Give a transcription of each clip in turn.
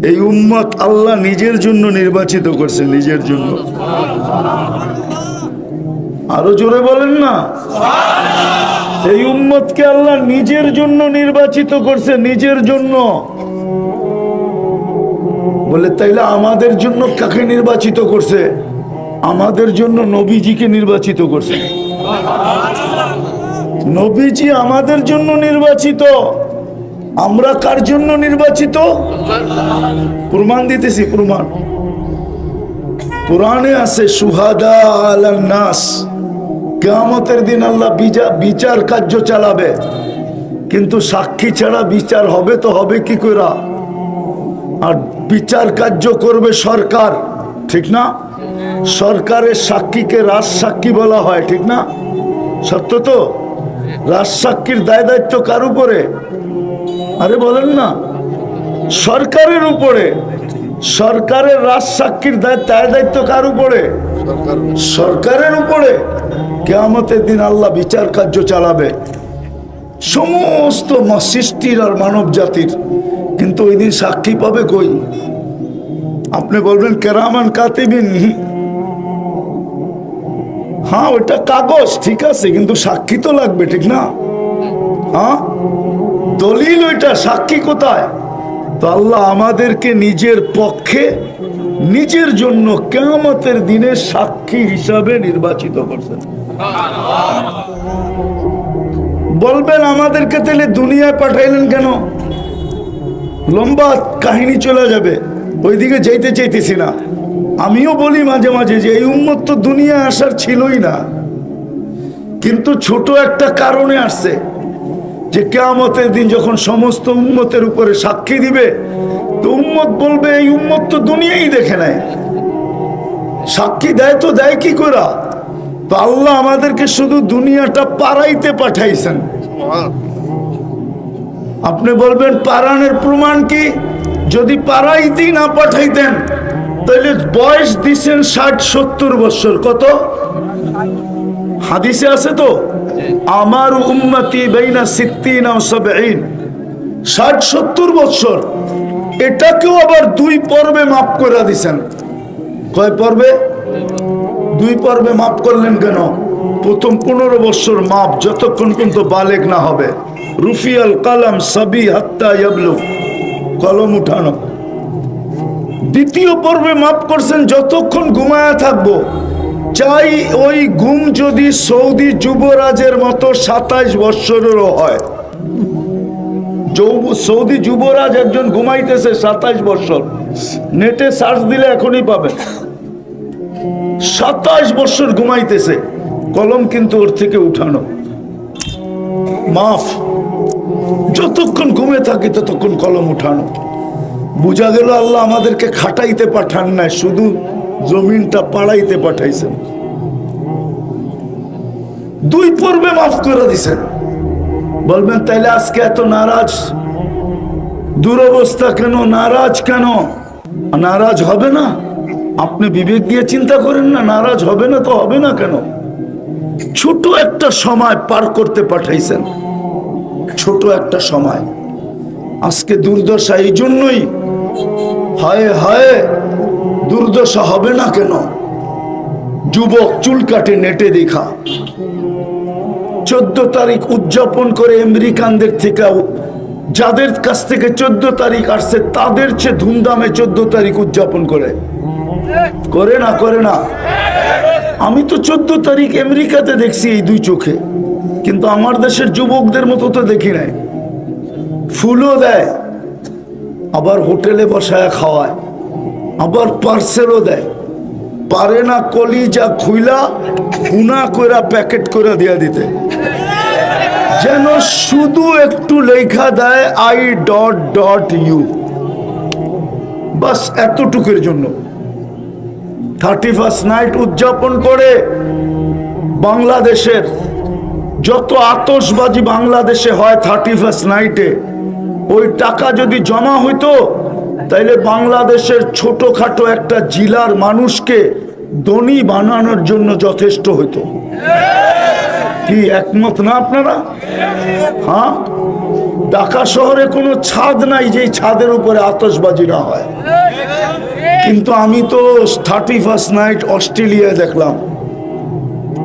এই উম্মত আল্লাহ নিজের জন্য নির্বাচিত করছে, নিজের জন্য। আরো জোরে বলেন না। এই উম্মতকে আল্লাহ নিজের জন্য নির্বাচিত করছে, নিজের জন্য। বলে তাইলে আমাদের জন্য কাকে নির্বাচিত করছে? আমাদের জন্য নবীজিকে নির্বাচিত করছে। নবীজি আমাদের জন্য নির্বাচিত। আমরা কার জন্য নির্বাচিত? প্রমাণ দিতেছি, প্রমাণ কোরআনে আছে, সুহাদা আলান নাস। কিয়ামতের দিন আল্লাহ বিচার কার্য চালাবে, কিন্তু সাক্ষী ছাড়া বিচার হবে তো হবে কি করে? আর বিচার কার্য করবে সরকার, ঠিক না? সরকারের সাক্ষীকে রাজসাক্ষী বলা হয়, ঠিক না? সত্য তো? রাজসাক্ষীর দায় দায়িত্ব কার উপরে? আরে বলেন না, সরকারের উপরে। সরকারের রাজসাক্ষীর দায় দায়িত্ব কার উপরে? সরকারের উপরে। কিয়ামতের দিন আল্লাহ বিচার কার্য চালাবে সমস্ত সৃষ্টির আর মানব জাতির, কিন্তু ওই দিন সাক্ষী পাবে কই? আপনি বলবেন কেরামান কাতিবিন, হ্যাঁ ওইটা কাগজ, ঠিক আছে, কিন্তু সাক্ষী তো লাগবে, ঠিক না? হ্যাঁ, দলিল ওইটা, সাক্ষী কোথায়? তো আল্লাহ আমাদেরকে নিজের পক্ষে, নিজের জন্য কিয়ামতের দিনে সাক্ষী হিসাবে নির্বাচিত করছেন। বলবেন আমাদেরকে তাহলে দুনিয়ায় পাঠাইলেন কেন? লম্বা কাহিনী চলে যাবে, ওইদিকে যাইতে চাইতেছি না। আমিও বলি মাঝে মাঝে যে এই উম্মত তো দুনিয়ায় আসার ছিলই না, কিন্তু ছোট একটা কারণে আসছে, যে কিয়ামতের দিন যখন সমস্ত উম্মতের উপরে সাক্ষী দিবে, তো উম্মত বলবে এই উম্মত তো দুনিয়াই দেখে নাই, সাক্ষী দেয় তো দেয় কি করে? তো আল্লাহ আমাদেরকে শুধু দুনিয়াটা পারাইতে পাঠাইছেন। আপনি বলবেন পারানের প্রমাণ কি? যদি পারাইতেই না পাঠাইতেন তাহলে বয়স দিচ্ছেন 60-70 বছর। কত? হাদিসে আছে তো, আমার উম্মতি বাইনা 60 ও 70, 60-70 বছর। এটাকেও আবার 2 পর্বে মাফ করে দিছেন। কয় পর্বে? 2 পর্বে মাফ করলেন কেন? প্রথম 15 বছর মাফ, যতক্ষণ পর্যন্ত বালেগ না হবে। রুফিয়াল কালাম সাবি হাত্তা ইয়াবলুগ, কলম উঠানো। দ্বিতীয় পর্বে মাফ করছেন যতক্ষণ ঘুমায়া থাকবো, চাই ওই ঘুম যদি সৌদি যুবরাজের মতো 27 বছরেরও হয়। সৌদি যুবরাজ একজন ঘুমাইতেছে 27 বছর, নেটে সার্চ দিলে এখনই পাবেন। 27 বছর ঘুমাইতেছে, কলম কিন্তু ওর থেকে উঠানো, মাফ। যতক্ষণ ঘুমে থাকি ততক্ষণ কলম উঠানো। বুঝা গেল আল্লাহ আমাদেরকে খাটাইতে পাঠান না, শুধু জমিনটা পাড়াইতে পাঠাইছেন। 2 পর্বে মাফ করে দিছেন। বলবেন তাইলে আজকে এত নারাজ, দুরবস্থা কেন? নারাজ কেন? নারাজ হবে না? আপনি বিবেক দিয়ে চিন্তা করেন না, নারাজ হবে না তো হবে না কেন? ছোট একটা সময় পার করতে পাঠাইছেন, ছোট একটা সময়। আজকে দুর্দশা এই জন্যই, হায় হায়, দুর্দশা হবে না কেন? যুবক চুল কাটে নেটে দেখা, 14 তারিখ উদযাপন করে আমেরিকানদের থেকে, যাদের কাছ থেকে 14 তারিখ আসছে তাদের চেয়ে ধুমধামে 14 তারিখ উদযাপন করে। করে না? করে না? আমি তো 14 তারিখ আমেরিকাতে দেখছি এই 2 চোখে, কিন্তু আমার দেশের যুবকদের মতো তো দেখি নাই। ফুলও দেয়, আবার হোটেলে বসায় খাওয়ায়, আবার পার্সেলও দেয়। পারে না কলিজা খুইলা গুনা কইরা প্যাকেট করে দিয়া দিতে, যেন শুধু একটু লেখা দেয় I.U, বাস এতটুকুর জন্য। 31st নাইট উদযাপন করে বাংলাদেশের যত আতশবাজি বাংলাদেশে হয় 31st নাইটে, ওই টাকা যদি জমা হইতো তাইলে বাংলাদেশের ছোটখাটো একটা জেলার মানুষকে ধনী বানানোর জন্য যথেষ্ট হইতো। কি একমত না আপনারা? হ্যাঁ, ঢাকা শহরে কোনো ছাদ নাই যে ছাদের উপরে আতশবাজি না হয়। কিন্তু আমি তো 31st নাইট অস্ট্রেলিয়ায় দেখলাম,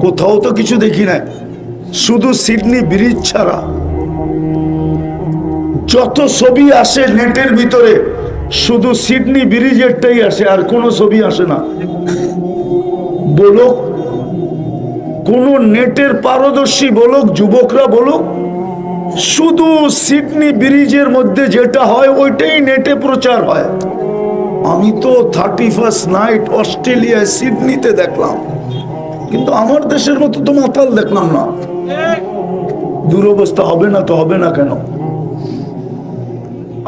কোথাও তো কিছু দেখি নাই, শুধু সিডনি ব্রিজ ছাড়া যত ছবি আসে নেটের ভিতরে শুধু সিডনি ব্রিজেরটাই আসে, আর কোনো ছবি আসে না। বলুক কোন নেটের পারদর্শী বলুক, যুবকরা বলুক, শুধু সিডনি ব্রিজের মধ্যে যেটা হয় ওইটাই নেটে প্রচার হয়। আমি তো 31st নাইট অস্ট্রেলিয়ায় সিডনিতে দেখলাম, কিন্তু আমার দেশের মতো তো মাতাল দেখলাম না। দুরবস্থা হবে না তো হবে না কেন?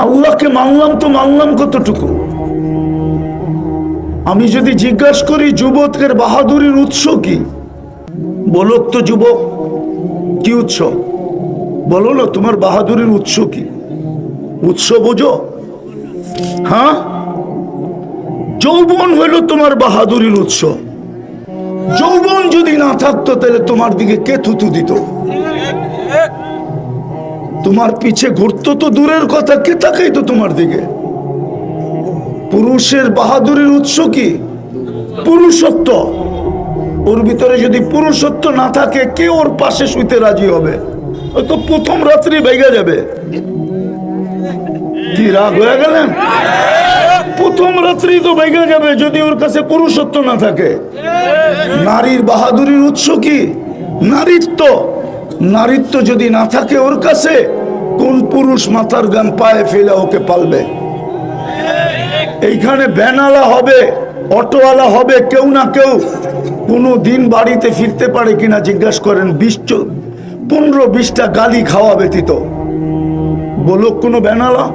আল্লাহকে মানলাম তো মানলাম কতটুকু? আমি যদি জিজ্ঞাসা করি যুবকের বাহাদুরির উৎস কি, বলুক তো যুবক, কি উৎস? বলো না তোমার বাহাদুরির উৎস কি? উৎস বোঝো? হ্যাঁ, যৌবন হইল তোমার বাহাদুরির উৎস। যৌবন যদি না থাকতো তাহলে তোমার দিকে কে থুতু দিত? তোমার পিছে ঘুরতো তো দূরের কথা, কে তাকাইতো তোমার দিকে? পুরুষের বাহাদুরির উৎস কি? পুরুষত্ব। ওর ভিতরে যদি পুরুষত্ব না থাকে কে ওর পাশে শুইতে রাজি হবে? ও তো প্রথম রাত্রি ভেঙে যাবে। কি রাগ হয়ে গেলেন? প্রথম রাত্রি তো ভেঙে যাবে যদি ওর কাছে পুরুষত্ব না থাকে। নারীর বাহাদুরির উৎস কি? নারীত্ব। নারীত্ব যদি না থাকে ওর কাছে, কোন পুরুষ মাথার গান পায়ে ফেলে ওকে পালবে? এইখানে ভ্যানওয়ালা হবে, অটোওয়ালা হবে, কেউ না কেউ কোনো দিন বাড়িতে ফিরতে পারে কিনা জিজ্ঞাসা করেন। 15-20টা গালি খাওয়া ব্যতীত। বলুক কোনো ভ্যানওয়ালা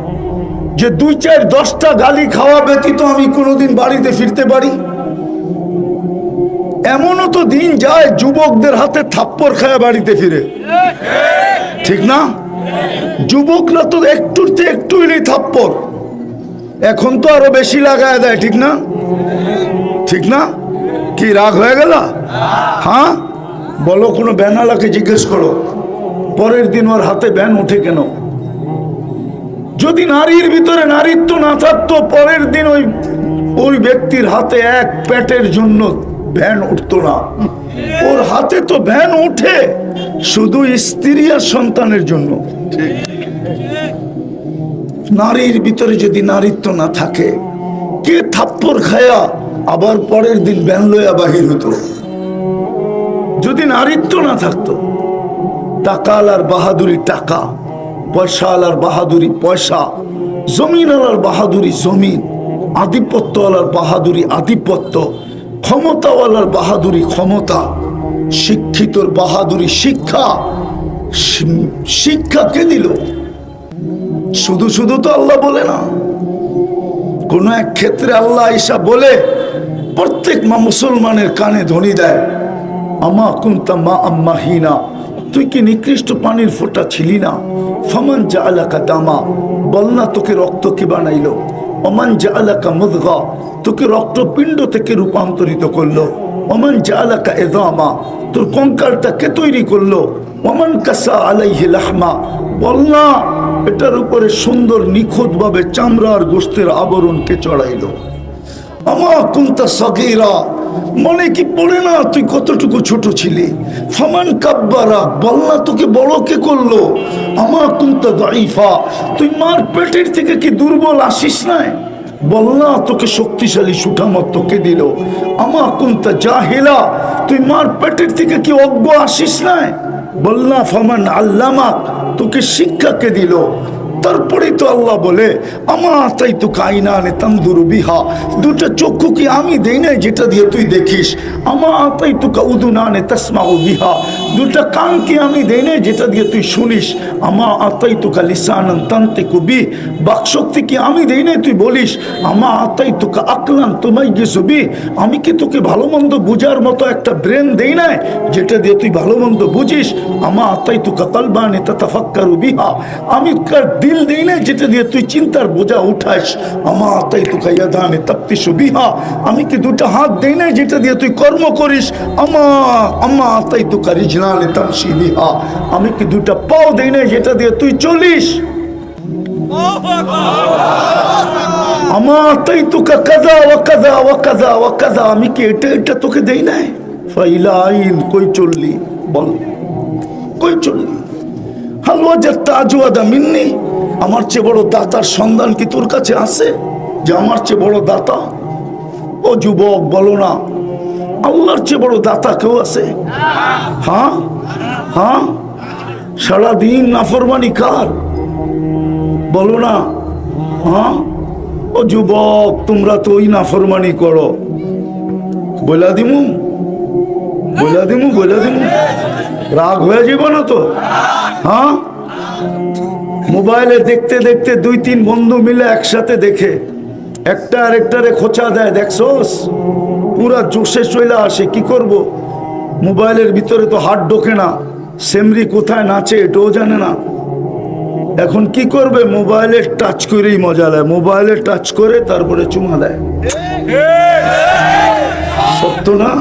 যে 2-4-10টা গালি খাওয়া ব্যতীত আমি কোনোদিন বাড়িতে ফিরতে পারি? এমনও তো দিন যায় যুবকদের হাতে থাপ্পড় খায় বাড়িতে ফিরে, ঠিক না? যুবকরা তো একটুতে একটু এলেই থাপ্পড়, এখন তো আরো বেশি লাগায় দেয়, ঠিক না? ঠিক না? কি রাগ হয়ে গেল? হ্যাঁ, বলো কোনো ব্যানালাকে জিজ্ঞেস করো পরের দিন ওর হাতে ব্যান ওঠে কেন? যদি নারীর ভিতরে নারীত্ব না থাকতো পরের দিন ওই ব্যক্তির হাতে এক পেটের জন্য ভ্যান উঠতো না। ওর হাতে তো ভ্যান ওঠে শুধু স্ত্রী আর সন্তানের জন্য। নারীর ভিতরে যদি নারীত্ব না থাকে কে থাপ্পড় খায়া আবার পরের দিন ভ্যান লইয়া বাহির হতো? যদি নারীত্ব না থাকতো, টাকা আলার বাহাদুরি টাকা, পয়সা আলার বাহাদুরি পয়সা, জমিন আলার বাহাদুরি জমিন, আধিপত্য আলার বাহাদুরি আধিপত্য, ক্ষমতাওয়ালার বাহাদুরি ক্ষমতা, শিক্ষিতর বাহাদুরি শিক্ষা। শিক্ষা কে দিল? শুধু শুধু তো আল্লাহ বলে না, কোন এক ক্ষেত্রে আল্লাহ ঈসা বলে প্রত্যেক মুসলমানের কানে ধ্বনি দেয়, আমা কুনতা মা আম্মাহিনা, তুই কি নিকৃষ্ট পানির ফোঁটা ছিলি না? ফামান জাআলাকা দামা, বল না তোকে রক্ত কে বানাইলো? ওমান জাআলাকা মুদগা, তোকে রক্তপিণ্ড থেকে রূপান্তরিত করলো। ওমান জাআলাকা ইযামা, তোর কঙ্কালটা কে তৈরি করলো? ওমান কাসা আলাইহি লাহমা, বল না এটার উপরে সুন্দর নিখুঁত ভাবে চামড়া আর গোশতের আবরণ কে চড়াইলো? আমা কুনতা সগীরা, মনে কি পড়ে না তুই কতটুকু ছোট ছিলি? ফামান কাব্বারা, বল না তোকে বড় কে করলো? আমা কুনতা দাইফা, তুই মার পেটের থেকে কি দুর্বল আসিস নাই? বল না তোকে শক্তিশালী সুঠামত্ব কে দিল? আমা কুনতা জাহিলা, তুই মার পেটের থেকে কি অজ্ঞ আসিস নাই? বল না ফামান আল্লামাক, তোকে শিক্ষা কে দিল? তারপরে তো আল্লাহ বলে আমা তাই তো কাইনানে তানদুরু বিহা, দুটো চক্ষু কি আমি দেই নাই যেটা দিয়ে তুই দেখিস? আমা তাই তো কাউদুনানে তাসমাউ বিহা, দুটো কান কি আমি দেই নাই যেটা দিয়ে তুই শুনিস? আমা আতাই তো লিসানান তানতিকু বি, বাকশক্তি কি আমি দেই নাই তুই বলিস? আমা আতাই তো আকলান তুমাইয়িজু বি, আমি কি তোকে ভালো মন্দ বুঝার মতো একটা ব্রেন দেই নাই যেটা দিয়ে তুই ভালো মন্দ বুঝিস? আমা আতাই তো কালবানে তাতাফাক্কারু বিহা, আমি কার দিল দেই না যেটা দিয়ে তুই চিন্তার বোঝা উঠাস? আমা তাই তো কায়াদানে তাপ্তিসু বিহা, আমি কি দুটো হাত দেই না যেটা দিয়ে তুই কর্ম করিস? আমা তাই তো কারিজলানে তামশি বিহা, আমি কি দুটো পাও দেই না যেটা দিয়ে তুই চলিস? আমার তাই তোকে কাদা ও কাদা ও কাদা ও কাদা, আমি কি এটা এটা তোকে দেই নাই? ফাইলা আইন কই চললি বল, কই চললি? হালওয়া যাত্তা আজওয়াদা মিন্নি, আমার চেয়ে বড় দাতার সন্ধান কি তোর কাছে আছে যে আমার চেয়ে বড় দাতা? ও যুবক বলো না, আল্লাহর চেয়ে বড় দাতা কেউ আছে? হ্যাঁ হ্যাঁ, সারাদিন নাফরমানি কার? বলো না। হ্যাঁ, ও যুবক তোমরা তো ওই নাফরমানি করো। বইলা দিমু, বইলা দিমু, বইলা দিমু, রাগ হয়ে যাব না তো? হ্যাঁ, মোবাইলে দেখতে দেখতে দুই তিন বন্ধু মিলে একসাথে দেখে একটা আরেকটারে খোঁচা দেয়, দেখছোস? পুরা জোশে চলে আসে। কি করব? মোবাইলের ভিতরে তো হাত ঢোকে না, সেমরি কোথায় নাচে এটাও জানে না। এখন কি করবে? মোবাইলে টাচ করেই মজা নেয়, মোবাইলে টাচ করে তারপরে চুমা দেয়। সত্য না?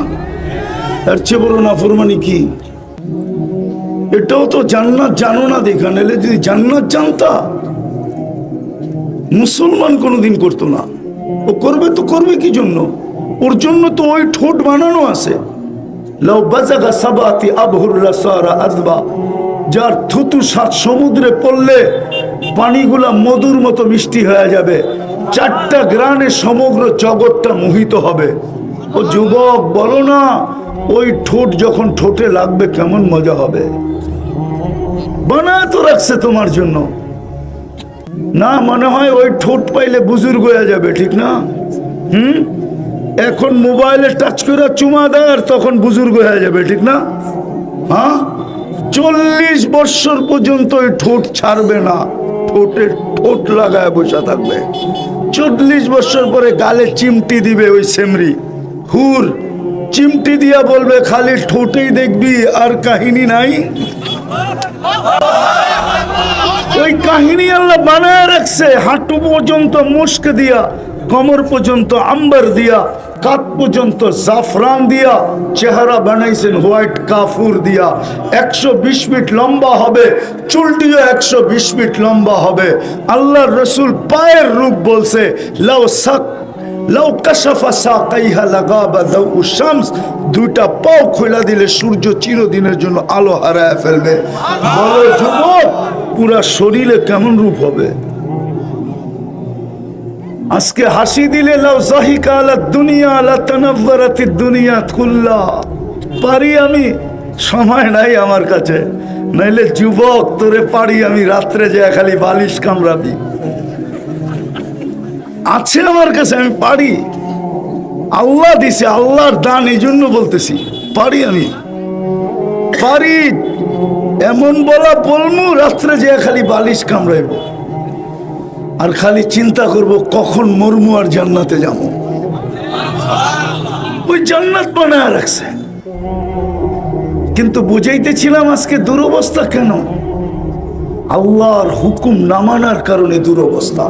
এর চেয়ে বড় নাফরমানি কি? এটাও তো জান্নাত জানো না দেখা, নাহলে যদি জান্নাত জানতা মুসলমান কোনোদিন করতো না। ও করবে তো করবে কি জন্য? ওর জন্য তো ওই ঠোঁট বানানো আছে। লাউ বাজাগা সাবাতি আবহুর রাসারা আযবা, যার থুতু 7 সমুদ্রে পড়লে পানিগুলা মধুর মতো মিষ্টি হয়ে যাবে, 4টা গ্রানে সমগ্র জগৎটা মোহিত হবে। ও যুবক বলো না, ওই ঠোঁট যখন ঠোঁটে লাগবে কেমন মজা হবে? বানায় তো রাখছে তোমার জন্য। না মনে হয় ওই ঠোঁট পাইলে বুজুর্গ হয়ে যাবে, ঠিক না? এখন মোবাইলে টাচ করে চুমা দেয় আর তখন বুজুর্গ হয়ে যাবে, ঠিক না? হ্যাঁ, 40 বছর পর্যন্ত ওই ঠোঁট ছাড়বে না, ঠোঁটে ঠোঁট লাগায় বসে থাকবে। 40 বছর পরে গালে চিমটি দিবে ওই সেমরি হুর, চিমটি দিয়া বলবে খালি ঠোঁটেই দেখবি আর কাহিনী নাই। ওই কাহিনী আল্লাহ বানায় রাখছে। হাঁটু পর্যন্ত মুস্ক দিয়া, কমর পর্যন্ত আম্বার দিয়া, কাত পর্যন্ত জাফরান দিয়া চেহারা বানাইছেন হোয়াইট কাফুর দিয়া। 120 ফিট লম্বা হবে, চুলটিও 120 ফিট লম্বা হবে। আল্লাহর রসুল পায়ের রূপ বলছে, লাউ সাক লাউ কাশাফা সাকাইহা লাগাবা দাউ শামস, দুইটা পাও খোলা দিলে সূর্য চিরদিনের জন্য আলো হারায় ফেলবে। বলো যুবক, পুরা শরীরে কেমন রূপ হবে? আজকে হাসি দিলে লাউ জাহিকা আলা দুনিয়া লা তানাওয়ারাতিদ দুনিয়া কুল্লা। পারি আমি? সময় নাই আমার কাছে, নাইলে যুবক তোরে পারি আমি রাত্রে যে খালি বালিশ কামড়াবি। আছে আমার কাছে, আমি পারি। আল্লাহ দিছে, আল্লাহর দান, এই জন্য বলতেছি পারি। আমি পারি এমন বলা বলমু রাত্রে যে খালি বালিশ কামড়াইব আর খালি চিন্তা করব কখন মরমু আর জান্নাতে যাব। ওই জান্নাত বানায় রাখছে। কিন্তু বুঝাইতেছিলাম আজকে দুরবস্থা কেন? আল্লাহর হুকুম না মানার কারণে দুরবস্থা।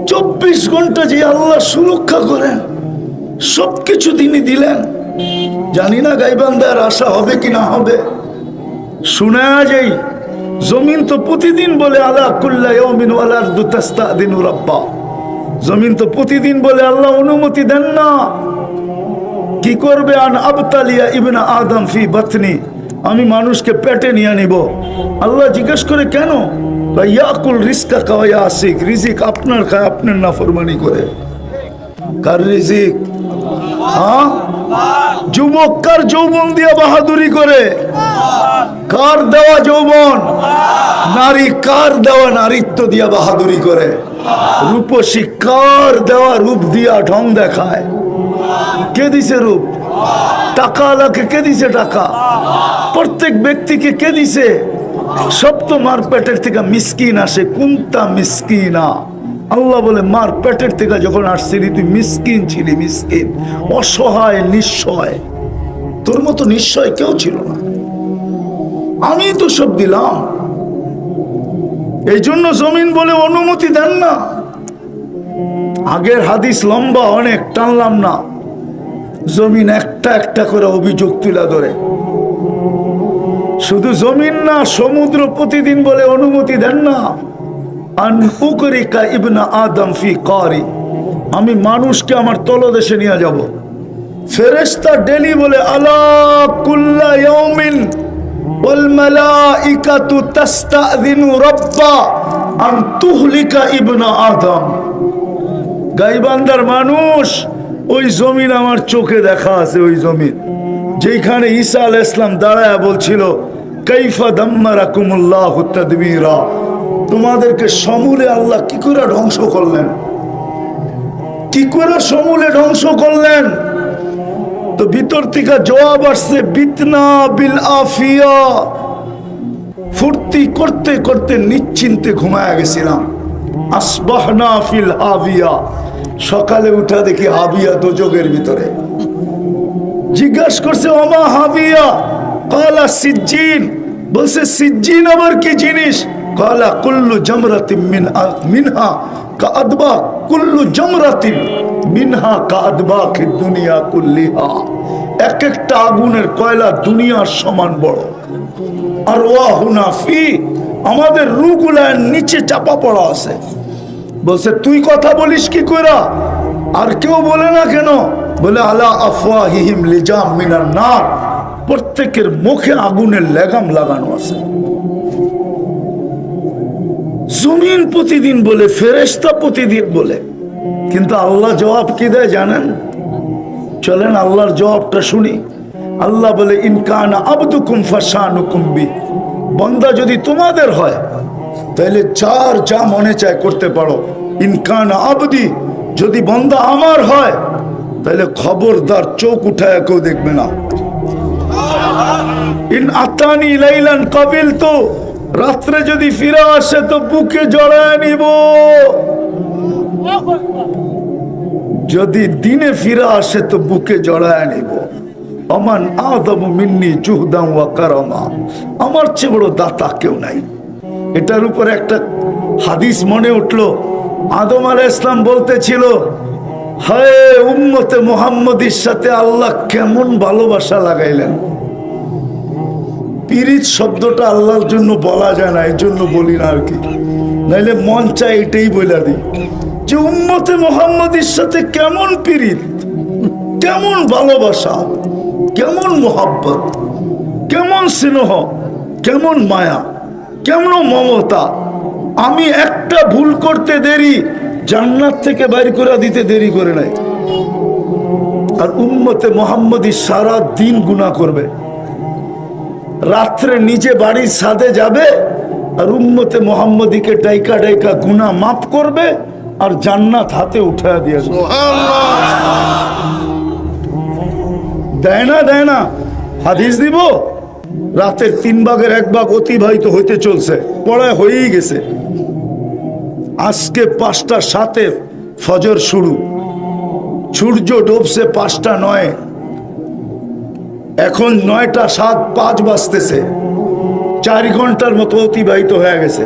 24 ঘন্টা যে আল্লাহ সুরক্ষা করেন, সবকিছু তিনি দিলেন। জানি না গাইবান্দার আশা হবে কি না হবে। শুনে যাই, জমিন তো প্রতিদিন বলে আলা কুল্লা ইয়াউমিন ওয়াল আরদু তাস্তাদিনু রাব্বা। জমিন তো প্রতিদিন বলে আল্লাহ অনুমতি দেন না। কি করবে? আন আবতালিয়া ইবনা আদম ফি বাতনি, আমি মানুষকে পেটে নিয়ে নিব। আল্লাহ জিজ্ঞেস করে কেন? ইয়াকুল রিজকা ওয়া ইয়াসিক, রিজিক আপনার খায়, আপনার নাফরমানি করে। কার রিজিক? হ্যাঁ, যুবক কার যৌবন দিয়া বাহাদুরি করে? কার দেওয়া যৌবন? নারী কার দেওয়া নারীত্ব দিয়া বাহাদুরি করে? রূপসী কার দেওয়া রূপ দিয়া ঢং দেখায়? কে দিছে রূপ? টাকা আলাকে কে দিছে টাকা? প্রত্যেক ব্যক্তিকে কে দিছে? সব তো মার পেটের থেকে মিসকিন আসে। কুন্তা মিসকিনা, আল্লাহ বলে মার পেটের থেকে যখন আসছিলি তুই মিসকিন ছিলি, মিসকিন, অসহায়, নিঃসয়। তোর মতো নিঃসয় কেউ ছিল না, আমি তো সব দিলাম। এই জন্য জমিন বলে অনুমতি দেন না। আগের হাদিস লম্বা, অনেক টানলাম না। জমিন একটা একটা করে অভিযোগ তুলে ধরে। শুধু জমিন না, সমুদ্র প্রতিদিন বলে অনুমতি দেন না, আন উকরিকা ইবনা আদম ফি কারি, আমি মানুষকে আমার তলদেশে নিয়ে যাব। ফেরেশতা ডেলি বলে আলা কুল্লা ইয়াউমিন ওয়াল মালাইকাতু তাস্তাযিনু রাব্বা আন তুহলিকা ইবনা আদম। গাইবান্দার মানুষ, ওই জমিন আমার চোখে দেখা আছে, ওই জমিন যেখানে ঈসা আলাইহিস সালাম দাঁড়ায় বলছিল কাইফা দাম্মারাকুমুল্লাহু তাদবীরা, তোমাদেরকে সমূলে আল্লাহ কি করে ধ্বংস করলেন, কি করে সমূলে ধ্বংস করলেন। তো ভিতর থেকে জবাব আসছে বিতনা বিল আফিয়া, ফুর্তি করতে করতে নিশ্চিন্তে ঘুমায়া গেছিলাম। আসবাহনা ফিল হাবিয়া, সকালে উঠা দেখি হাবিয়া দোজখের ভিতরে। জিজ্ঞাসা করছে ওমা হাবিয়া, কালা সিজ্জিন, বলছে সিজ্জিন আবার কি জিনিস? কালা কুল্লু জামরাতিন মিনহা কাআদবা, কুল্লু জামরাতিন মিনহা কাআদবা কি দুনিয়া কুল্লিহা, এক একটা আগুনের কয়লা দুনিয়ার সমান বড়। আর ওয়াহুনা ফি, আমাদের রূহগুলা নিচে চাপা পড়া আছে। বলছে তুই কথা বলিস কি কইরা? আর কেউ বলে না কেন? বলে আলা আফওয়াহিহিম লিজাম মিনান নার, প্রত্যেকের মুখে আগুনের লেগাম লাগানো আছে। জমিন প্রতিদিন বলে, ফেরেশতা প্রতিদিন বলে, কিন্তু আল্লাহ জবাব কি দেয় জানেন? চলেন আল্লাহর জবাবটা শুনি। আল্লাহ বলে ইনকানা আবদুকুম ফাশানুকুম বি, বান্দা যদি তোমাদের হয় তাহলে যার যা মনে চায় করতে পারো। ইনকানা আবদি, যদি বান্দা আমার হয় তাহলে খবরদার চোখ উঠায় কেউ দেখবে না। ইন আতানি লাইলান কাবিলতু, রাত্রে যদি ফিরে আসে তো বুকে জড়ায় নিব, যদি দিনে ফিরে আসে তো বুকে জড়ায় নিব। আমান আদমু মিন্নি জুহদান ওয়া কারামা, আমার চেয়ে বড় দাতা কেউ নাই। এটার উপরে একটা হাদিস মনে উঠলো। আদম আলাইহিস সালাম বলতেছিল, হায় উম্মতে মুহাম্মদীর সাথে আল্লাহ কেমন ভালোবাসা লাগাইলেন। পীরিত শব্দটা আল্লাহর জন্য বলা যায় না, এই জন্য বলি না আর কি, নাইলে মন চায় এটাই বলে দিই যে উম্মতে মুহাম্মদীর সাথে কেমন পীরিত, কেমন ভালোবাসা, কেমন মোহাব্বত, কেমন স্নেহ, কেমন মায়া, কেমন মমতা। আমি একটা ভুল করতে দেরি, জান্নাত থেকে বাইর করে দিতে দেরি করে নাই। আর উম্মতে মুহাম্মদী সারা দিন গুনাহ করবে, রাত্রে নিজে বাড়ির ছাদে যাবে আর উম্মতে মুহাম্মদীকে ডাইকা ডাইকা গুনাহ মাফ করবে আর জান্নাত হাতে উঠায় দিয়ে দেয় না, দেয় না। হাদিস দিব, রাতের 3 ভাগের 1 ভাগ অতিবাহিত হইতে চলছে, পড়ায় হয়েই গেছে। আজকে 5টা 7 ফজর শুরু, সূর্য ডুবছে 5টা 9, এখন 9টা 7 5 বাজতেছে, 4 ঘন্টার মতো অতিবাহিত হয়ে গেছে।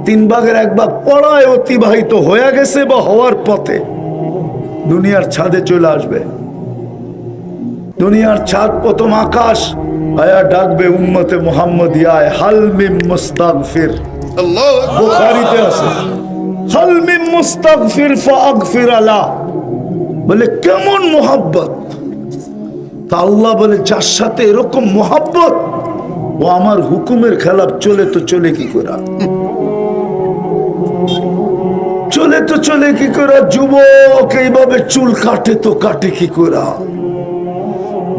3 ভাগের 1 ভাগ পড়ায় অতিবাহিত হয়ে গেছে বা হওয়ার পথে। দুনিয়ার ছাদে চলে আসবে, দুনিয়ার ছাদ প্রথম আকাশ আয়া ডাকবে উম্মতে মুহাম্মদী আয় হাল মিন মুস্তাগফির। বুখারীতে আছে হাল মিন মুস্তাগফির ফাগফির আলা, বলে কেমন মোহাব্বত। তা আল্লাহ বলে যার সাথে এরকম মোহাব্বত ও আমার হুকুমের খেলাফ চলে তো চলে কি করে, চলে তো চলে কি করে। যুবক এইভাবে চুল কাটে তো কাটে কি করে।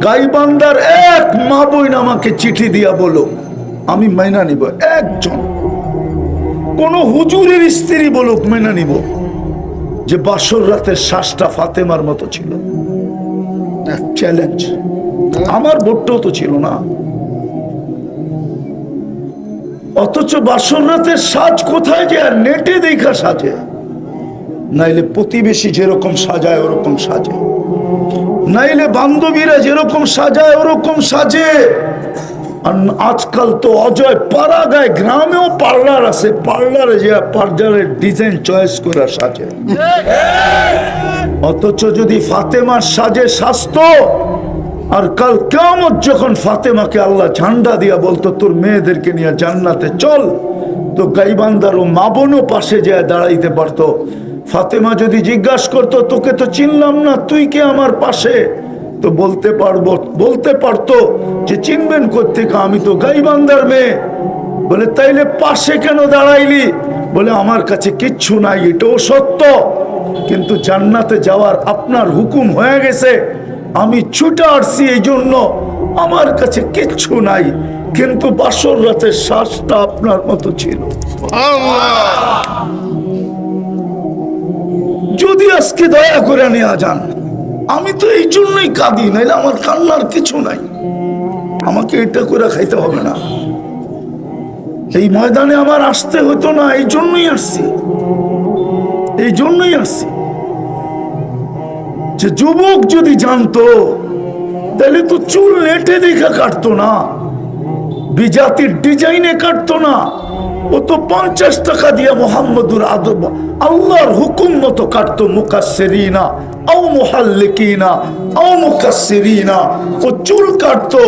গাইবান্দার এক মা বোন আমাকে চিঠি দিয়া বলো, আমি মাইনা নিব। একজন কোন হুজুরের স্ত্রী বলুক, মেনে নিব যে বাসর রাতের শ্বাসটা ফাতেমার মতো ছিল। চ্যালেঞ্জ, আমার ভোটটাও তো ছিল না। অথচ বাসর রাতের সাজ কোথায় যায়? নেটে দেখা সাজে, নাইলে প্রতিবেশী যেরকম সাজায় ওরকম সাজে, নাইলে বান্ধবীরা যেরকম সাজায় ওরকম সাজে। আর আজকাল তো অজয় পাড়া গায়ে গ্রামেও পার্লার আছে, পার্লারে যে পার্লারের ডিজাইন চয়েস করে সাজে। অথচ যদি ফাতেমার সাজে সাজতো আর কাল কিয়ামত যখন ফাতেমাকে আল্লাহ ঝান্ডা দিয়া বলতো তোর মেয়েদেরকে নিয়ে জান্নাতে চল, তো গাইবান্দার ও মা বোনও পাশে যায় দাঁড়াইতে পারতো। ফাতেমা যদি জিজ্ঞাসা করতো তোকে তো চিনলাম না, তুই কে আমার পাশে, তো বলতে পারতো যে চিনবেন কোত্থেকে, আমি তো গাইবান্দার মেয়ে। বলে তাইলে পাশে কেন দাঁড়াইলি? বলে আমার কাছে কিচ্ছু নাই, এটাও সত্য, কিন্তু জান্নাতে যাওয়ার আপনার হুকুম হয়ে গেছে, আমি ছুটে আসছি, এই জন্য আমার কাছে কিচ্ছু নাই, কিন্তু বাসর রাতের শ্বাসটা আপনার মতো ছিল। যদি আজকে দয়া করে নিয়ে যান, আমি তো এই জন্যই কাঁদি, নাইলে আমার কান্নার কিছু নাই। আমাকে এটা করে খাইতে হবে না, এই ময়দানে আমার আসতে হতো না, এই জন্যই আসছি, এই জন্যই আসছি। যে যুবক যদি জানতো তাহলে তো চুল লেটে দেখা কাটতো না, বিজাতির ডিজাইনে কাটতো না, ও তো 50 টাকা দিয়ে মোহাম্মদুর আদব আল্লাহর হুকুম মতো কাটতো, মুকাসসিরিনা আও মুহাল্লিকিনা আও মুকাসসিরিনা, ও চুল কাটতো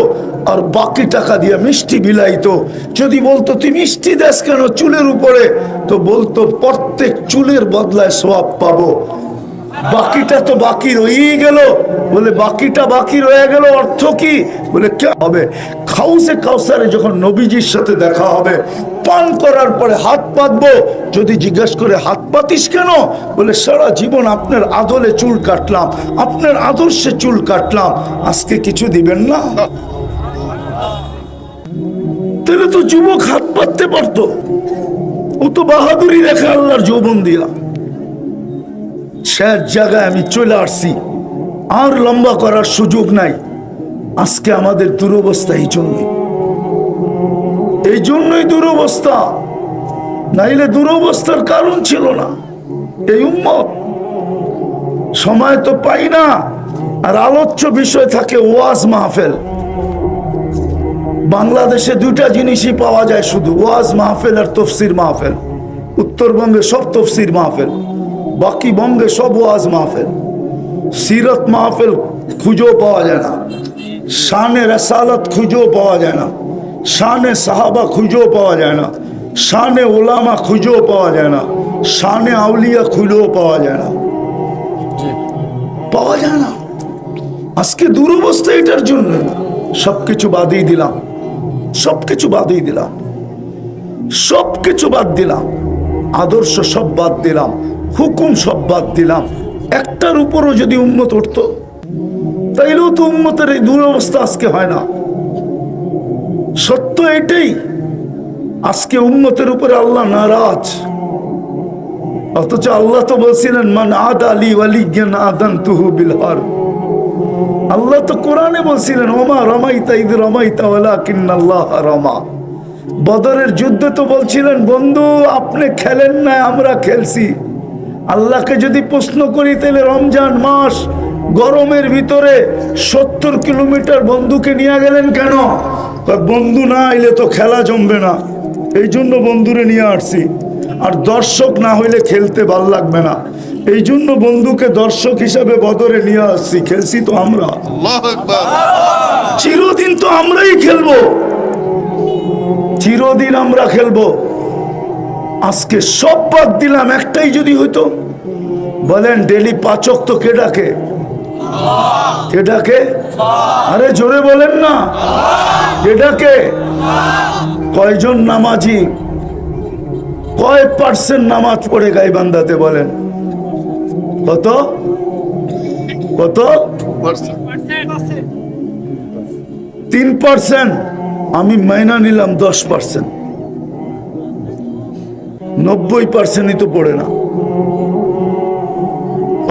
আর বাকি টাকা দিয়ে মিষ্টি বিলাইতো। যদি বলতো তুই মিষ্টি দেস কেন চুলের উপরে, তো বলতো প্রত্যেক চুলের বদলায় সওয়াব পাবো। বাকিটা তো বাকি রয়েই গেল। বলে বাকিটা বাকি রয়ে গেল অর্থ কি? বলে কে হবে? হাউজে কাউসারে যখন নবীজির সাথে দেখা হবে, পান করার পরে হাত পাতবো। যদি জিজ্ঞাসা করে হাত পাতিস কেন? বলে সারা জীবন আপনার আদলে চুল কাটলাম, আপনার আদর্শে চুল কাটলাম, আজকে কিছু দিবেন না? তাহলে তো যুবক হাত পাততে পারতো, ও তো বাহাদুরি দেখে আল্লাহর যৌবন দিয়া। শেষ জায়গায় আমি চলে আসছি, আর লম্বা করার সুযোগ নাই। আজকে আমাদের দুরবস্থা এই জন্যই দুরবস্থা, নাইলে দুরবস্থার কারণ ছিল না। এই উম্মত সময় তো পাই না, আর আলোচ্য বিষয় থাকে ওয়াজ মাহফিল। বাংলাদেশে দুইটা জিনিসই পাওয়া যায় শুধু, ওয়াজ মাহফিল আর তফসির মাহফিল। উত্তরবঙ্গে সব তফসির মাহফিল, বাকি বঙ্গে সব ওয়াজ মাহফিল। সিরত মাহফিল খুঁজেও পাওয়া যায় না, শানে রসালত খুঁজেও পাওয়া যায় না, শানে সাহাবা খুঁজেও পাওয়া যায় না, শানে ওলামা খুঁজেও পাওয়া যায় না, শানে আউলিয়া খুঁজেও পাওয়া যায় না, পাওয়া যায় না। আজকে দুরবস্থা এটার জন্য। সবকিছু বাদই দিলাম, সবকিছু বাদই দিলাম, সবকিছু বাদ দিলাম, আদর্শ সব বাদ দিলাম, হুকুম সব বাদ দিলাম। একটার উপরও যদি উম্মত উঠতো, তাইলেও তো উম্মতের এই দুরবস্থা আজকে হয় না। সত্য এটাই, আজকে উম্মতের উপরে আল্লাহ নারাজ। অথচ আল্লাহ তো বলছিলেন মান আদা আলী ওয়ালিয়ান আযানতুহু বিল হারব। আল্লাহ তো কোরআনে বলছিলেন ওমা রামাইতা ইদ রামাইতা ওয়ালাকিন্নাল্লাহ রামা। বদরের যুদ্ধে তো বলছিলেন বন্ধু আপনি খেলেন না, আমরা খেলছি। আল্লাহকে যদি প্রশ্ন করি তাহলে রমজান মাস গরমের ভিতরে 70 কিলোমিটার বন্ধুকে নিয়ে গেলেন কেন? বন্ধু না আইলে তো খেলা জমবে না, এই জন্য বন্ধুরে নিয়ে আসছি। আর দর্শক না হইলে খেলতে ভাল লাগবে না, এই জন্য বন্ধুকে দর্শক হিসাবে বদরে নিয়ে আসছি। খেলছি তো আমরা, চিরদিন তো আমরাই খেলবো, চিরদিন আমরা খেলবো। আজকে সব বাদ দিলাম, একটাই যদি হইতো। বলেন ডেলি 5 ওয়াক্ত কে ডাকে? কে ডাকে? আরে জোরে বলেন না, কে ডাকে? কয়জন নামাজি, কয় পার্সেন্ট নামাজ পড়ে গাইবান্ধাতে? বলেন কত কত? 3%। আমি মাইনা নিলাম 10%, 90%ই তো পড়ে না।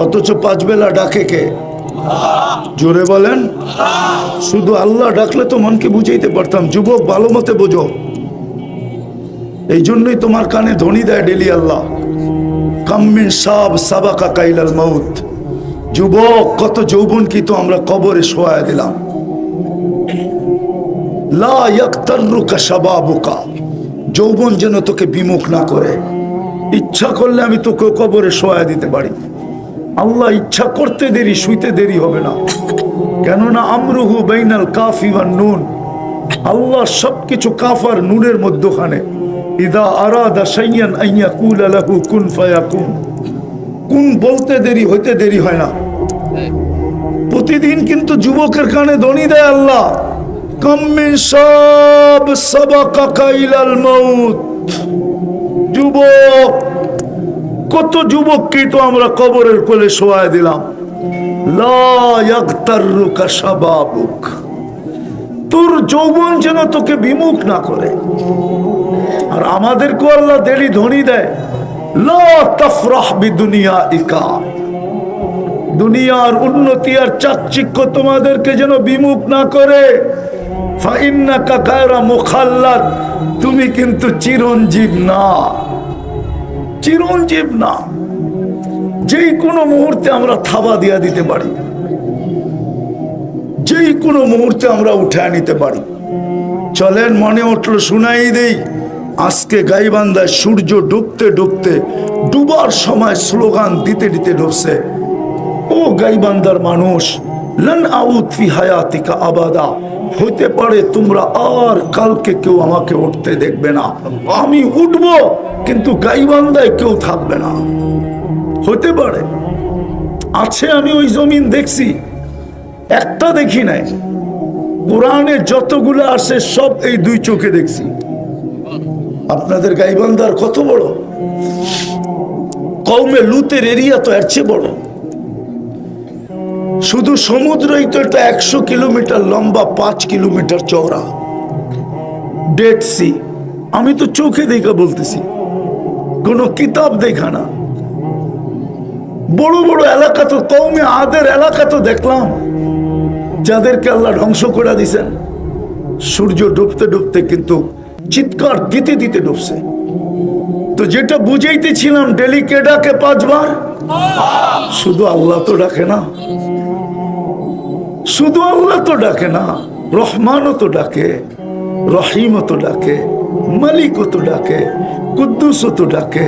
অথচ 5 বেলা ডাকে কে? জোরে বলেন। শুধু আল্লাহ ডাকলে তো মনকে বুঝাইতে পারতাম। যুবক ভালো মতে বোঝো, এই জন্যই তোমার কানে ধ্বনি দেয় ডেলি আল্লাহ, কাম্মিন সাব সাবাকা কাইলাল মাউত। যুবক কত যৌবন কি তো আমরা কবরে শোয়া দিলাম। লা ইয়াকতাররুকা শাবাবুকা, যৌবন যেন তোকে বিমুখ না করে। ইচ্ছা করলে আমি তোকে কবরে শোয়া দিতে পারি, আল্লাহ ইচ্ছা করতে দেরি, শুইতে দেরি হবে না। কেননা আমরুহু বাইনাল কাফি ওয়ান নুন, আল্লাহ সবকিছু কাফ আর নুনের মধ্যখানে। ইদা আরাদা শাইয়ান আন ইয়াকুলা লাহু কুন ফায়াকুন, কুন বলতে দেরি হইতে দেরি হয় না। প্রতিদিন কিন্তু যুবকের কানে ধ্বনি দেয় আল্লাহ, কাম মিন শাব সাবাকাকা ইলাল মাউত। যুবক, কত যুবককে তো আমরা কবরের কোলে শোয়ায় দিলাম। লা ইয়াগতাররুকা শাবাবুক, তোর যৌবন যেন তোকে বিমুখ না করে। আর আমাদেরকে আল্লাহ দেরি ধ্বনি দেয়, লা তাফরাহ বিদুনিয়াইকা, দুনিয়ার উন্নতি আর চাকচিক্য তোমাদেরকে যেন বিমুখ না করে। ফাইন্নাকা গায়রা মুখাল্লাদ, তুমি কিন্তু চিরঞ্জীব না, চিরঞ্জীব না। যেই কোনো মুহূর্তে আমরা থাবা দিয়া দিতে পারি, যেই কোনো মুহূর্তে আমরা উঠে নিতে পারি। চলেন, মনে উঠলো শুনাই দেই। আজকে গাইবান্ধায় সূর্য ডুবতে ডুবতে, ডুবার সময় স্লোগান দিতে দিতে ডুবছে, ও গাইবান্ধার মানুষ, লান আউদ ফি হায়াতিকা আবাদা, হইতে পারে তোমরা আর কালকে কেউ আমাকে উঠতে দেখবে না। আমি উঠব, কিন্তু গাইবান্ধায় কেউ থাকবে না। হতে পারে, আছে, আমি ওই জমিন দেখছি, একটা দেখি নাই। কোরআনে যতগুলো আসে সব এই দুই চোখে দেখছি। আপনাদের গাইবান্ধার কত বড়, কওমে লুতের এরিয়া তো এর চেয়ে বড়। শুধু সমুদ্রই তো এটা 100 কিলোমিটার লম্বা, 5 কিলোমিটার চওড়া, ডেড সি। আমি তো চোখে দেখা বলতেছি, কোনো কিতাব দেখা না। বড় বড় এলাকা তো, কওমে আদের এলাকা তো দেখলাম, যাদেরকে আল্লাহ ধ্বংস করে দিছেন। সূর্য ডুবতে ডুবতে কিন্তু চিৎকার দিতে দিতে ডুবছে। তো যেটা বুঝাইতেছিলাম, ডেলি কে ডাকে 5 বার? শুধু আল্লাহ তো ডাকে না, শুধু আল্লাহ তো ডাকে না, রহমানও তো ডাকে, রহিমও তো ডাকে, মালিকও তো ডাকে, কুদ্দুসও তো ডাকে,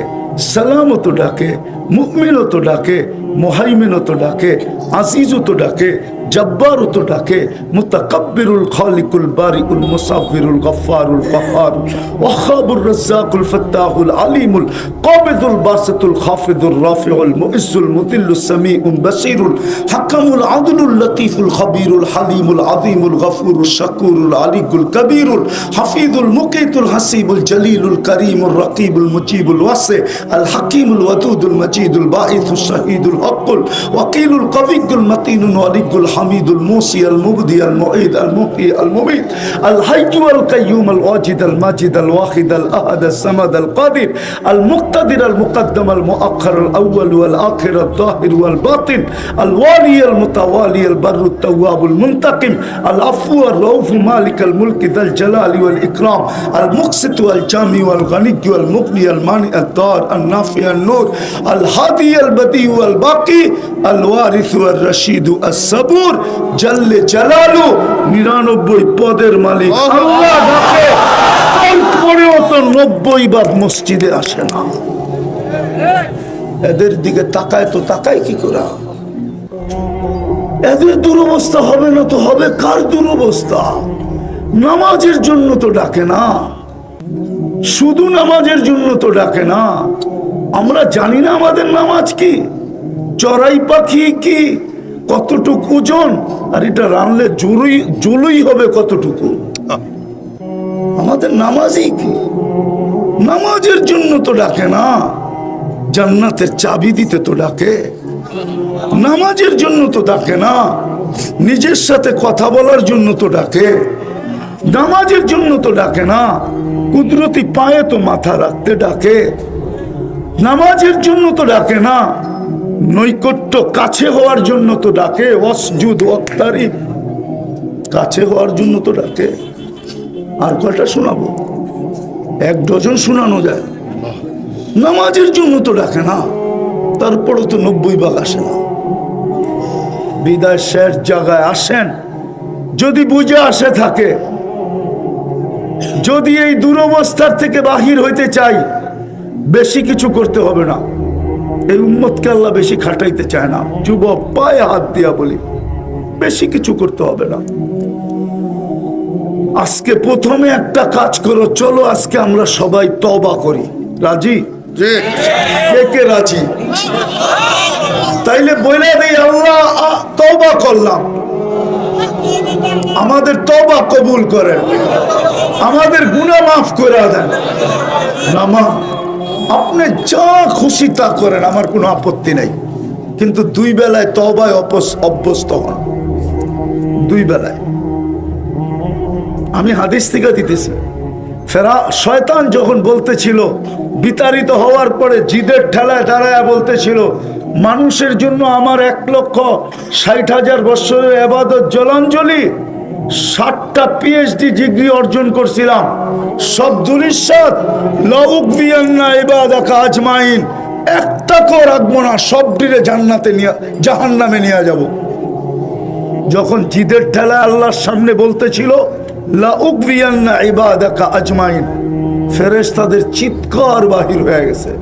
সালামও তো ডাকে, মুমিনও তো ডাকে, মুহাইমিনও তো ডাকে, আজিজও তো ডাকে, জব্বারও তো ডাকে, মুতাকাব্বিরুল খালিকুল বারিউল মুসাফিরুল গফফারুল কাহার ওয়াহাবুর রাজ্জাকুল ফাত্তাহুল আলিমুল কাবিদুল বাসিতুল খাফিদুর রাফিউল মুইজ্জুল মুদিল্লুস সামিউল বাসিরুল হাকামুল আদলুল লতীফুল খবীরুল হালিমুল আযীমুল গফুরুল শাকুরুল আলিকুল কবীরুল হাফিজুল মুকিতুল হাসিবুল জলিলুল করিমুল রকিবুল মুজিবুল ওয়াসি আল হাকিমুল ওয়াদুদুল মজিদুল বাঈসুস শাহীদুল হকুল ওয়াকিলুল কবিয়ুল মতিনুল ওয়ালিকুল হামিদুল মুসি আল মুবদি আল মুঈদ আল মুহয়ি আল মুমীত আল হাইয়্যু আল কাইয়্যুম আল ওয়াজিদ আল মাজিদ আল ওয়াহিদ আল আহাদ আল সামাদ আল কাদির আল মুক্তাদির আল মুকদ্দম আল মুআখ্খার আল আউয়াল ওয়াল আখির আল যাহির ওয়াল বাতিন আল ওয়ালি আল মুতাওয়ালি আল বাররু التواب المنتقم العفو الرؤوف مالك الملك ذا الجلال والإكرام المقسط والجامع والغني والمغني المانع الضار النافع النور الهادي البديع والباقي الوارث والرشيد الصبور جل جلاله 99 পদের মালিক আল্লাহ ডাকে, তারপরেও তো 90 বার মসজিদে আসে না। এদের দিকে তাকায় তো তাকায় কি করে? এদের দুরবস্থা হবে না তো হবে কার দুরবস্থা? নামাজের জন্য তো ডাকে না, শুধু নামাজের জন্য তো ডাকে না। আমরা জানি না আমাদের নামাজ কি, চড়াই পাখি কি, কতটুকু ওজন, আর এটা রানলে জুলুই হবে কতটুকু। আমাদের নামাজই কি? নামাজের জন্য তো ডাকে না, জান্নাতের চাবি দিতে তো ডাকে। নামাজের জন্য তো ডাকে না, নিজের সাথে কথা বলার জন্য তো ডাকে। নামাজের জন্য তো ডাকে না, কুদরতি পায়ে তো মাথা রাখতে ডাকে। নামাজের জন্য তো ডাকে না, নৈকট্য কাছে হওয়ার জন্য তো ডাকে। ওয়াসজুদ ওয়াক্তারিব, কাছে হওয়ার জন্য তো ডাকে। আর কয়টা শোনাবো? 1 ডজন শোনানো যায়। নামাজের জন্য তো ডাকে না, তারপরও তো 90 ভাগ আসে না। বিদায় শেষ জায়গায় আসেন, যদি বুঝে আসে থাকে, যদি এই দুরবস্থার থেকে বাহির হইতে চাই, বেশি কিছু করতে হবে না। এই উম্মতকে আল্লাহ বেশি খাটাইতে চায় না। যুবক, পায়ে হাত দিয়া বলি, বেশি কিছু করতে হবে না। আজকে প্রথমে একটা কাজ করো, চলো আজকে আমরা সবাই তওবা করি। রাজি? কে কে রাজি? তাইলে বলে দেই, আল্লাহ তওবা করলাম, আমাদের তওবা কবুল করেন, আমাদের গুনাহ মাফ করে দেন। নামা আপনি যা খুশি তা করেন, আমার কোনো আপত্তি নেই, কিন্তু দুই বেলায় তওবায় অভ্যস্ত হন। দুই বেলায়। আমি হাদিস থেকে দিতেছি, শয়তান যখন বলতেছিল, বিতাড়িত হওয়ার পরে জিদের ঠেলায় দাঁড়ায় বলতেছিল, মানুষের জন্য আমার 1,60,000 বছরের ইবাদত জলাঞ্জলি, 60টা PhD ডিগ্রি অর্জন করছিলাম, সব দুলিশাত লাউকবিয়ান্না ইবাদাকা আজমাইন, একটাকেও রাখবো না, সব দিলে জান্নাতে নিয়ে জাহান্নামে নিয়ে যাব। যখন জিদের ঠেলায় আল্লাহর সামনে বলতেছিল লাউকবিয়ান্না ইবাদাকা আজমাইন, ফেরেশতাদের চিৎকার বাহির হয়ে গেছে,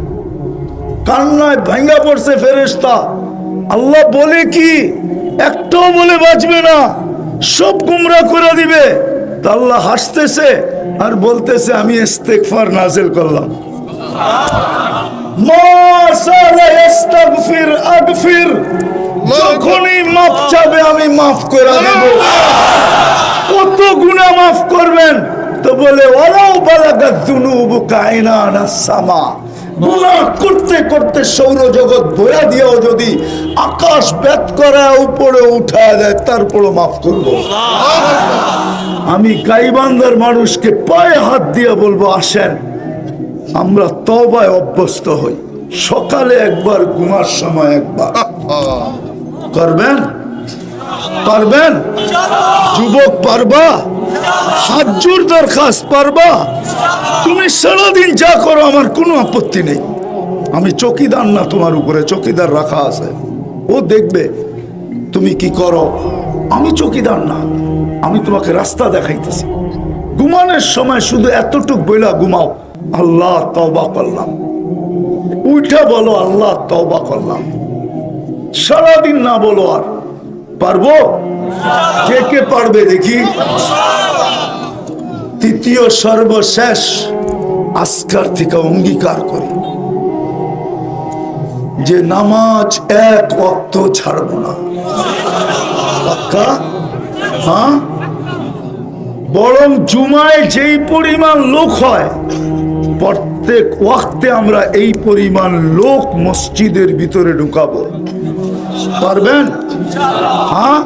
কান্নায় ভাঙা পড়ছে ফেরেশতা। আল্লাহ বলে কি, একটাও বলে বাঁচবে না, সব গুমরা করে দিবে। তা আল্লাহ হাসতেছে আর বলতেছে, আমি ইস্তেগফার নাযিল করলাম। যখনই মাফ চাবে আমি মাফ করে দেব। কত গুনাহ মাফ করবেন? তো বলে ওয়ালাউ বালাগাত যুনুবুকা আইনানাস সামা, গুনাহ করতে করতে সৌরজগৎ ভরা দিয়েও যদি আকাশ বেদ করে উপরে উঠায় দেয়, তারপরও মাফ করব। আমি গাইবান্ধার মানুষকে পায়ে হাত দিয়ে বলবো, আসেন আমরা তওবায় অভ্যস্ত হই। সকালে একবার, ঘুমার সময় একবার। করবেন? পারবেন? যুবক পারবা? হাত জোর দরখাস্ত, পারবা? তুমি সারাদিন যা করো আমার কোনো আপত্তি নেই, আমি চকিদার না, তোমার উপরে চকিদার রাখা আছে, ও দেখবে তুমি কি করো। আমি চকিদার না, আমি তোমাকে রাস্তা দেখাইতেছি। ঘুমানোর সময় শুধু এতটুক বইলা ঘুমাও, আল্লাহ তওবা করলাম। উঠা বলো, আল্লাহ তওবা করলাম। সারাদিন না বলো। আর পারবো? কে কে পারবে দেখি? তৃতীয় সর্বশেষ, আজকার থেকে অঙ্গীকার করি যে নামাজ এক ওয়াক্ত ছাড়বো না। পাক্কা? হ্যাঁ। বরং জুমায় যেই পরিমাণ লোক হয়, প্রত্যেক ওয়াক্তে আমরা এই পরিমাণ লোক মসজিদের ভিতরে ঢুকাবো। পারবেন? হ্যাঁ।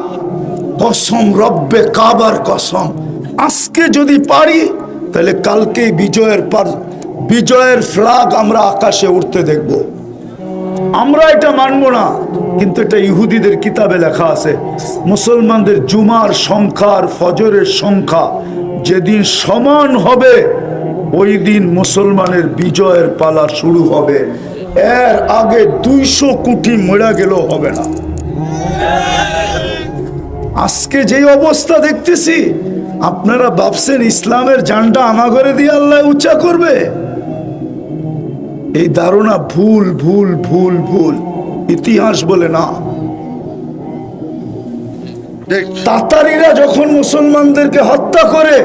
কসম, রব্বে কাবার কসম, আজকে যদি পারি তাহলে কালকে বিজয়ের ফ্ল্যাগ আমরা আকাশে উঠতে দেখব। আমরা এটা মানবো না, কিন্তু এটা ইহুদিদের কিতাবে লেখা আছে, মুসলমানদের জুমার সংখ্যা আর ফজরের সংখ্যা যেদিন সমান হবে, ওই দিন মুসলমানের বিজয়ের পালা শুরু হবে। এর আগে 200 কোটি মরে গেলেও হবে না। আজকে যে অবস্থা দেখতেছি, আপনারা ভাবছেন ইসলামের ঝান্ডা আমাগরে দিয়ে আল্লাহ উঁচা করবে? এই ধারণা ভুল ভুল ভুল ভুল। ইতিহাস বলে না। তাতারিরা যখন মুসলমানদেরকে হত্যা করে,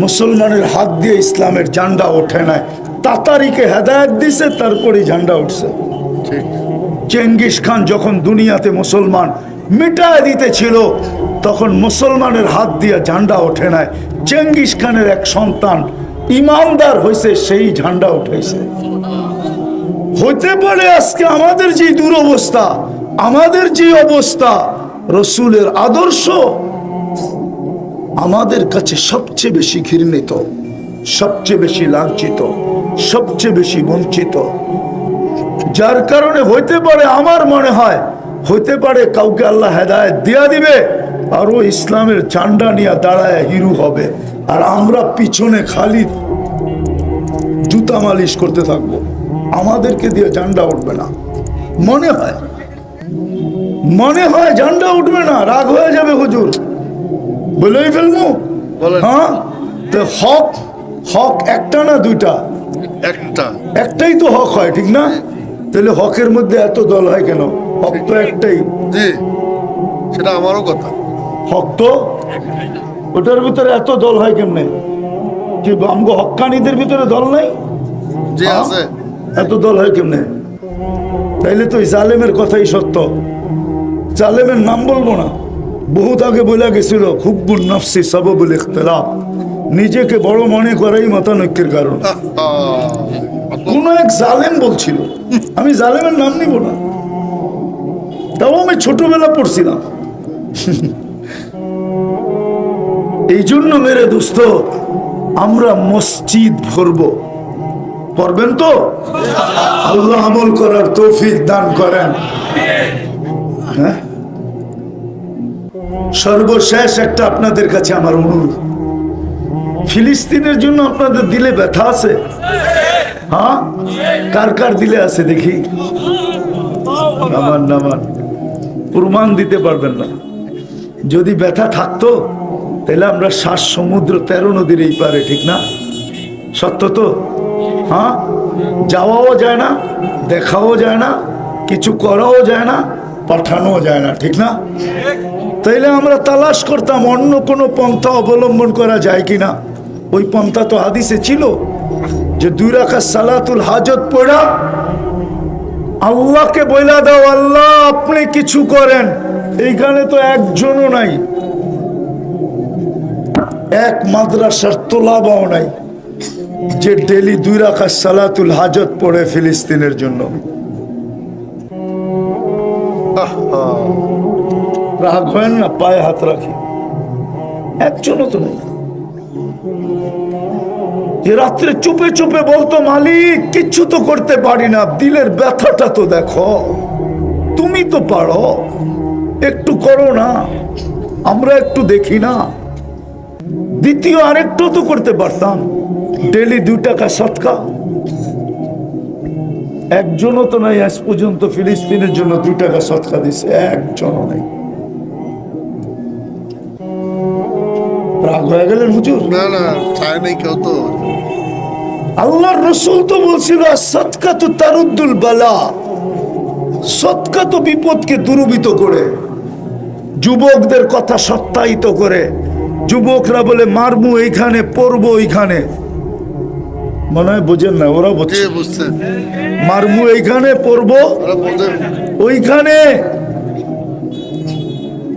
মুসলমানের হাত দিয়ে ইসলামের ঝান্ডা ওঠে নাই, তাতারিকে হেদায়েত দিছে, তারপরে ঝান্ডা উঠছে। চেঙ্গিস খান যখন দুনিয়াতে মুসলমান মিটায় দিতে ছিল, তখন মুসলমানের হাত দিয়ে ঝান্ডা ওঠে নাই, চেঙ্গিস খানের এক সন্তান ইমানদার হয়েছে, সেই ঝান্ডা উঠেছে। হতে পারে আজকে আমাদের যে দুরবস্থা, আমাদের যে অবস্থা, রসুলের আদর্শ আমাদের কাছে সবচেয়ে বেশি ঘৃণিত, সবচেয়ে বেশি লাঞ্ছিত, সবচেয়ে বেশি বঞ্চিত। যার কারণে হইতে পারে, আমার মনে হয় হইতে পারে কাউকে আল্লাহ হেদায়েত দিয়া দিবে, আর ও ইসলামের ঝান্ডা নিয়ে দাঁড়ায় হিরু হবে, আর আমরা পিছনে খালি জুতা মালিশ করতে থাকবো। আমাদেরকে দিয়ে ঝান্ডা উঠবে না। মনে হয় ঝান্ডা উঠবে না, রাগ হয়ে যাবে হুজুর, বলেই ফেলবো। হ্যাঁ, তো হক একটা না দুইটা? একটাই তো হক হয়, ঠিক না? তাহলে হকের মধ্যে এত দল হয় কেন? হক তো একটাই। জি, সেটা আমারও কথা। হক তো ওটার ভিতরে এত দল হয় কেমনে? কি আমগো হক্কানিদের ভিতরে দল নাই? জি আছে। এত দল হয় কেমনে? তাইলে তো জালেমের কথাই সত্য। জালেমের নাম বলবো না, বহুত আগে বলে গেছিল হুব্বুন নাফসি সাবাবুল ইখতিলাফ, নিজেকে বড় মনে করাই মতানৈক্যের কারণ। কোন এক জালেম বলছিল, আমি জালেমের নাম নিব না, তাও আমি ছোটবেলা পড়ছিলাম। এই জন্য মেরে দোস্ত, আমরা মসজিদ ভরবো, পড়বেন তো? আল্লাহ আমল করার তৌফিক দান করেন। হ্যাঁ, সর্বশেষ একটা আপনাদের কাছে আমার অনুরোধ, ফিলিস্তিনের জন্য আপনাদের দিলে ব্যথা আছে? হ্যাঁ, কার কার দিলে আছে দেখি? নামান নামান, প্রমাণ দিতে পারবেন না। যদি ব্যথা থাকতো তাহলে আমরা 7 সমুদ্র 13 নদীর এই পারে, ঠিক না? সত্য তো? হ্যাঁ, যাওয়াও যায় না, দেখাও যায় না, কিছু করাও যায় না, পাঠানোও যায় না, ঠিক না? তাইলে আমরা তালাশ করতাম অন্য কোনো পন্থা অবলম্বন করা যায় কিনা। ওই পন্থা তো হাদিসে ছিল যে 2 রাকাত সালাতুল হাজত পড়া আল্লাহকে বইলা দাও, আল্লাহ আপনি কিছু করেন। এইখানে তো একজনও নাই, এক মাদ্রাসার তোলাবাও নাই যে ডেলি 2 রাকাত সালাতুল হাজত পড়ে ফিলিস্তিনের জন্য। রাগ হয় না? পায়ে হাত রাখি, একজনও তো নেই যে রাত্রে চুপে চুপে বলতো মালিক কিচ্ছু তো করতে পারি না, দিলের ব্যথাটা তো দেখো, তুমি তো পারো, একটু করো না, আমরা একটু দেখি না। দ্বিতীয় আরেকটু তো করতে পারতাম, ডেলি 2 টাকা সদকা। একজনও তো নাই আজ পর্যন্ত ফিলিস্তিনের জন্য 2 টাকা সদকা দিছে, একজনও নাই। রাগ হয়ে গেলেন হুজুর? না না, চায় নাই কেউ তো। আল্লাহর রাসূল তো বলছিল সদকা তো তারুদ্দুল বালা, সদকা তো বিপদকে দূরীভূত করে, যুবকদের কথা সত্যায়িত করে। যুবকরা বলে মারমু এইখানে, পড়বো ওইখানে, মনে হয় বোঝেন না, ওরা জি বুঝছেন। মারমু এইখানে, পড়বো ওরা বোঝেন। ওইখানে।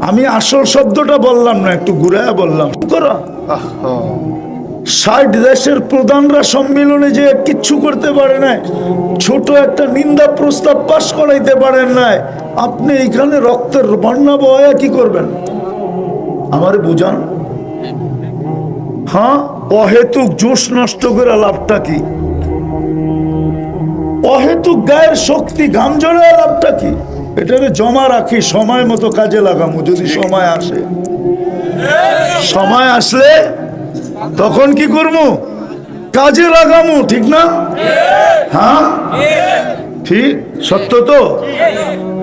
আমি আসল শব্দটা বললাম না, একটু ঘুরায় বললাম। করা 60 দেশের প্রধানরা সম্মেলনে যে কিচ্ছু করতে পারে না, ছোট একটা নিন্দা প্রস্তাব পাশ করাইতে পারেন না, আপনি এখানে রক্তের বন্যা বয়া কি করবেন? আমারে বুঝান। হ্যাঁ, অহেতুক জোশ নষ্ট করে লাভটা কি? অহেতুক গায়ের শক্তি ঘাম জড়ায় লাভটা কি? এটাকে জমা রাখি, সময় মতো কাজে লাগামু। যদি সময় আসে, সময় আসলে তখন কি করবো? কাজে লাগামু, ঠিক না? হ্যাঁ ঠিক, সত্য তো?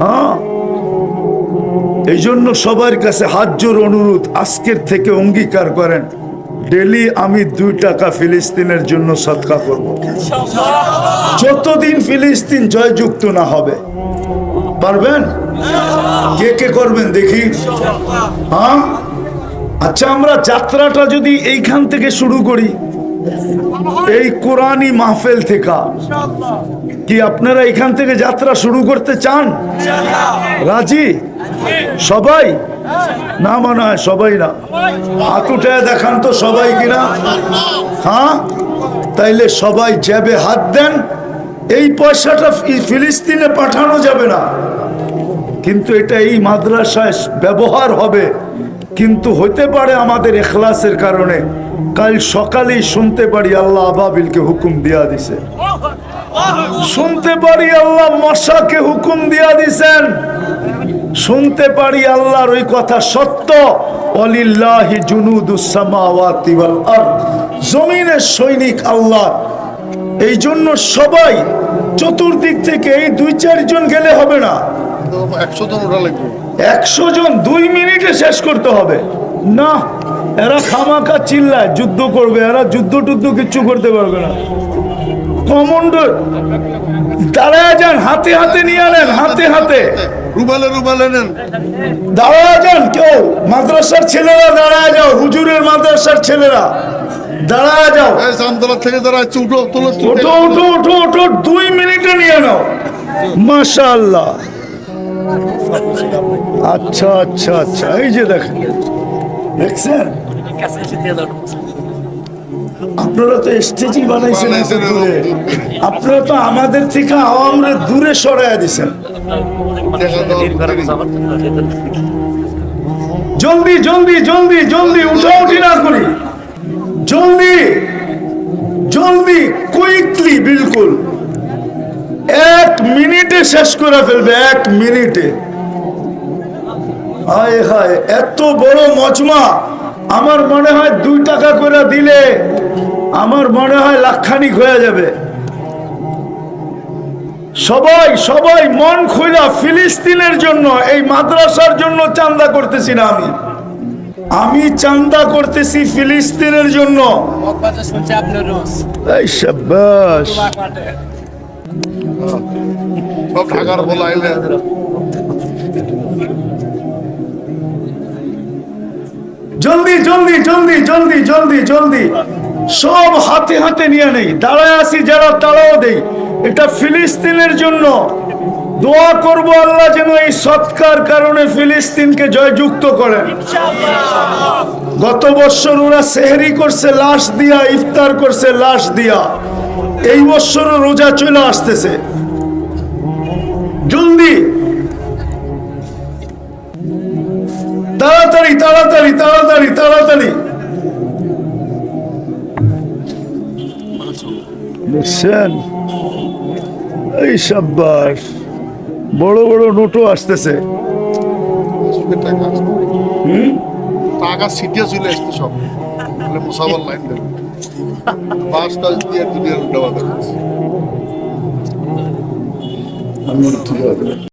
হ্যাঁ, এই জন্য সবার কাছে হাত জোর অনুরোধ, আজকের থেকে অঙ্গীকার করেন ডেলি আমি 2 টাকা ফিলিস্তিনের জন্য সদকা করব, যতদিন ফিলিস্তিন জয়যুক্ত না হবে। পারবেন? কে কে করবেন দেখি? হ্যাঁ, আচ্ছা, আমরা যাত্রাটা যদি এইখান থেকে শুরু করি, এই কোরআনি মাহফিল থেকে, কি আপনারা এখান থেকে যাত্রা শুরু করতে চান? রাজি সবাই? না মনে হয় সবাই না, হাত উঠে দেখান তো সবাই কিনা। হ্যাঁ, তাইলে সবাই জ্যাবে হাত দেন। এই পয়সাটা ফিলিস্তিনে পাঠানো যাবে না, কিন্তু এটা এই মাদ্রাসায় ব্যবহার হবে। কিন্তু হতে পারে আমাদের ইখলাসের কারণে কাল সকালেই শুনতে পারি আল্লাহ আবাবিলকে হুকুম দিয়া দিছে, শুনতে পারি আল্লাহ মশাকে হুকুম দিয়া দিছেন, শুনতে পারি আল্লাহর ওই কথা সত্য, ওয়ালিল্লাহি জুনুদুস সামাওয়াতি ওয়াল আরদ, জমিনের সৈনিক আল্লাহ। এই জন্য সবাই চতুর্দিক থেকে এই 2-4 জন গেলে হবে না, 100 জন ওরা লাগবে। 100 জন 2 মিনিটে শেষ করতে হবে না। এরা খামাকা চিল্লায় যুদ্ধ করবে, এরা যুদ্ধ টুদ্ধ কিচ্ছু করতে পারবে না। কমান্ডো দাঁড়ায় যান, হাতে হাতে নিয়ে আনেন, হাতে হাতে রুবালে রুবালে নেন। দাঁড়ায় যান। কেউ মাদ্রাসার ছেলেরা দাঁড়ায় যাও, হুজুরের মাদ্রাসার ছেলেরা দাঁড়ায় যাও। এই জামতলা থেকে যারা আছে উঠো, তোলো ওঠো ওঠো ওঠো ওঠো, 2 মিনিটে নিয়ে নাও। মাশাআল্লাহ। আচ্ছা আচ্ছা আচ্ছা, এই যে দেখেন, দেখছেন আপনারা তো স্টেজই বানাইছেন এত দূরে, আপনারা তো আমাদের থেকে আওয়ামরে দূরে সরাইয়া দিছেন। জলদি জলদি জলদি জলদি, উঠা উঠি না করি, জলদি জলদি, কুইকলি, বিলকুল 1 মিনিটে শেষ করে ফেলবে, 1 মিনিটে। হায় হায়, এত বড় মজমা, আমার মনে হয় 2 টাকা করে দিলে আমার মনে হয় লাখখানিক হয়ে যাবে। সবাই সবাই মন খুইলা ফিলিস্তিনের জন্য, এই মাদ্রাসার জন্য চান্দা করতেছি না আমি, আমি চান্দা করতেছি ফিলিস্তিনের জন্য। এই শাবাশ, সব ঢাকার বলা আইলে জলদি জলদি জলদি জলদি জলদি জলদি, সব হাতে হাতে নিয়ে নেই, দাঁড়ায় আসি যারা তারাও দেই। এটা ফিলিস্তিনের জন্য দোয়া করব, আল্লাহ যেন এই সৎকার কারণে ফিলিস্তিনকে জয়যুক্ত করেন। গত বছর ওরা সেহরি করছে লাশ দিয়া, ইফতার করছে লাশ দিয়া, এই বছরও রোজা চলে আসতেছে। জলদি, তাড়াতাড়ি তাড়াতাড়ি তাড়াতাড়ি তাড়াতাড়ি। বুঝছেন, এই সাব্বাস, বড় বড় নোটও আসতেছে। টাকা টাকা সিটিয়া চলে আসছে সব, তাহলে মুসাফার লাইন দেবে 5 দিয়ে দুনিয়ার দেওয়া দেবে। আমি ঠিক আছে।